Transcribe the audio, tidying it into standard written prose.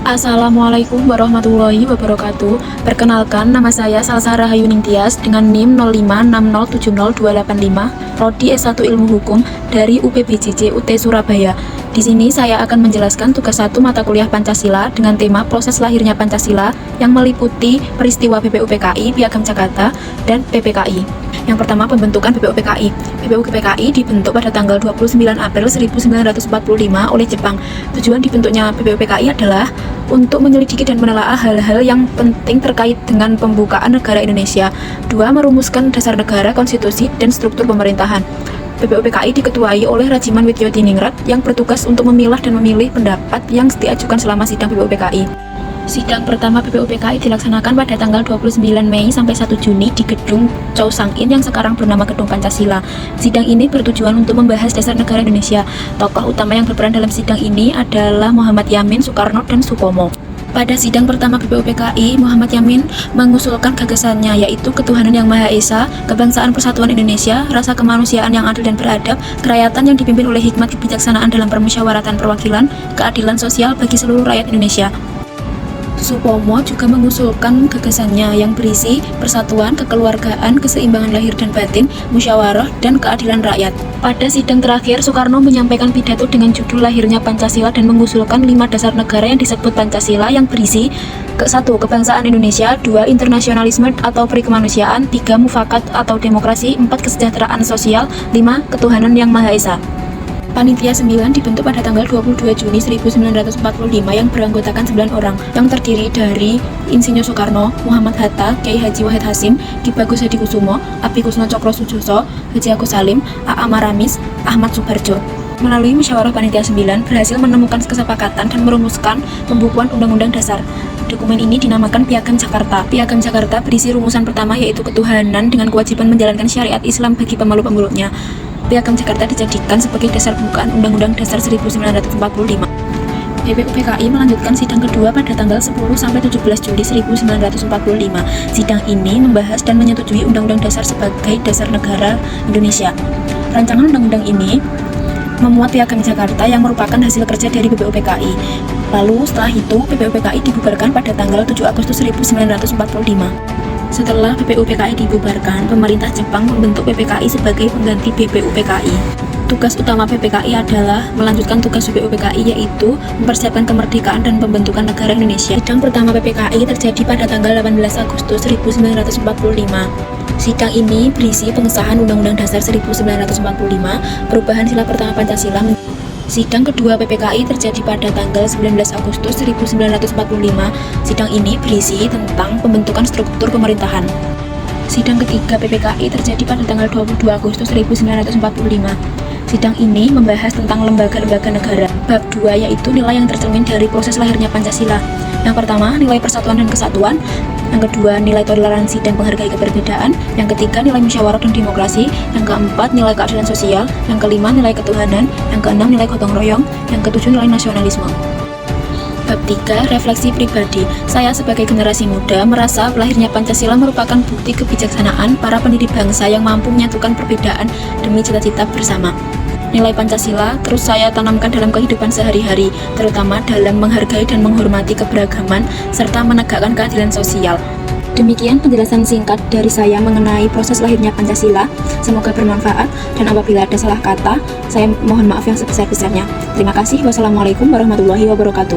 Assalamualaikum warahmatullahi wabarakatuh. Perkenalkan, nama saya Salsa Rahayu Ningtyas dengan NIM 0560700285, Prodi S1 Ilmu Hukum dari UPBJJ UT Surabaya. Di sini saya akan menjelaskan tugas 1 mata kuliah Pancasila dengan tema proses lahirnya Pancasila yang meliputi peristiwa BPUPKI, Piagam Jakarta, dan PPKI. Yang pertama, pembentukan BPUPKI. BPUPKI dibentuk pada tanggal 29 April 1945 oleh Jepang. Tujuan dibentuknya BPUPKI adalah untuk menyelidiki dan menelaah hal-hal yang penting terkait dengan pembukaan negara Indonesia. 2. Merumuskan dasar negara, konstitusi, dan struktur pemerintahan. BPUPKI diketuai oleh Rajiman Widjodiningrat yang bertugas untuk memilah dan memilih pendapat yang diajukan selama sidang BPUPKI. Sidang pertama BPUPKI dilaksanakan pada tanggal 29 Mei sampai 1 Juni di Gedung Chow Sang-in yang sekarang bernama Gedung Pancasila. Sidang ini bertujuan untuk membahas dasar negara Indonesia. Tokoh utama yang berperan dalam sidang ini adalah Muhammad Yamin, Soekarno, dan Supomo. Pada sidang pertama BPUPKI, Muhammad Yamin mengusulkan gagasannya, yaitu ketuhanan yang Maha Esa, kebangsaan persatuan Indonesia, rasa kemanusiaan yang adil dan beradab, kerakyatan yang dipimpin oleh hikmat kebijaksanaan dalam permusyawaratan perwakilan, keadilan sosial bagi seluruh rakyat Indonesia. Supomo juga mengusulkan gagasannya yang berisi persatuan, kekeluargaan, keseimbangan lahir dan batin, musyawarah, dan keadilan rakyat. Pada sidang terakhir, Soekarno menyampaikan pidato dengan judul Lahirnya Pancasila dan mengusulkan 5 dasar negara yang disebut Pancasila yang berisi 1. Kebangsaan Indonesia, 2. Internasionalisme atau perikemanusiaan, 3. Mufakat atau demokrasi, 4. Kesejahteraan sosial, 5. Ketuhanan yang Maha Esa. Panitia 9 dibentuk pada tanggal 22 Juni 1945 yang beranggotakan 9 orang yang terdiri dari Insinyur Soekarno, Muhammad Hatta, Kiai Haji Wahid Hasyim, Ki Bagus Hadikusumo, Apikkusno Cokro Sujoso, Haji Agus Salim, A.A. Maramis, Ahmad Subarjo. Melalui musyawarah Panitia 9 berhasil menemukan kesepakatan dan merumuskan pembukuan Undang-Undang Dasar. Dokumen ini dinamakan Piagam Jakarta. Piagam Jakarta berisi rumusan pertama yaitu ketuhanan dengan kewajiban menjalankan syariat Islam bagi pemeluk-pemeluknya. Piagam Jakarta dijadikan sebagai dasar pembukaan Undang-Undang Dasar 1945. BPUPKI melanjutkan sidang kedua pada tanggal 10 sampai 17 Juli 1945. Sidang ini membahas dan menyetujui Undang-Undang Dasar sebagai dasar negara Indonesia. Rancangan undang-undang ini memuat Piagam Jakarta yang merupakan hasil kerja dari BPUPKI. Lalu setelah itu BPUPKI dibubarkan pada tanggal 7 Agustus 1945. Setelah BPUPKI dibubarkan, pemerintah Jepang membentuk PPKI sebagai pengganti BPUPKI. Tugas utama PPKI adalah melanjutkan tugas BPUPKI yaitu mempersiapkan kemerdekaan dan pembentukan negara Indonesia. Sidang pertama PPKI terjadi pada tanggal 18 Agustus 1945. Sidang ini berisi pengesahan Undang-Undang Dasar 1945, perubahan sila pertama Pancasila. Sidang kedua PPKI terjadi pada tanggal 19 Agustus 1945. Sidang ini berisi tentang pembentukan struktur pemerintahan. Sidang ketiga PPKI terjadi pada tanggal 22 Agustus 1945. Sidang ini membahas tentang lembaga-lembaga negara. Bab 2 yaitu nilai yang tercermin dari proses lahirnya Pancasila. Yang pertama, nilai persatuan dan kesatuan. Yang kedua, nilai toleransi dan menghargai keberbedaan. Yang ketiga, nilai musyawarah dan demokrasi. Yang keempat, nilai keadilan sosial. Yang kelima, nilai ketuhanan. Yang keenam, nilai gotong royong. Yang ketujuh, nilai nasionalisme. Bab 3, refleksi pribadi. Saya sebagai generasi muda merasa lahirnya Pancasila merupakan bukti kebijaksanaan para pendiri bangsa yang mampu menyatukan perbedaan demi cita-cita bersama. Nilai Pancasila terus saya tanamkan dalam kehidupan sehari-hari, terutama dalam menghargai dan menghormati keberagaman serta menegakkan keadilan sosial. Demikian penjelasan singkat dari saya mengenai proses lahirnya Pancasila. Semoga bermanfaat dan apabila ada salah kata, saya mohon maaf yang sebesar-besarnya. Terima kasih. Wassalamualaikum warahmatullahi wabarakatuh.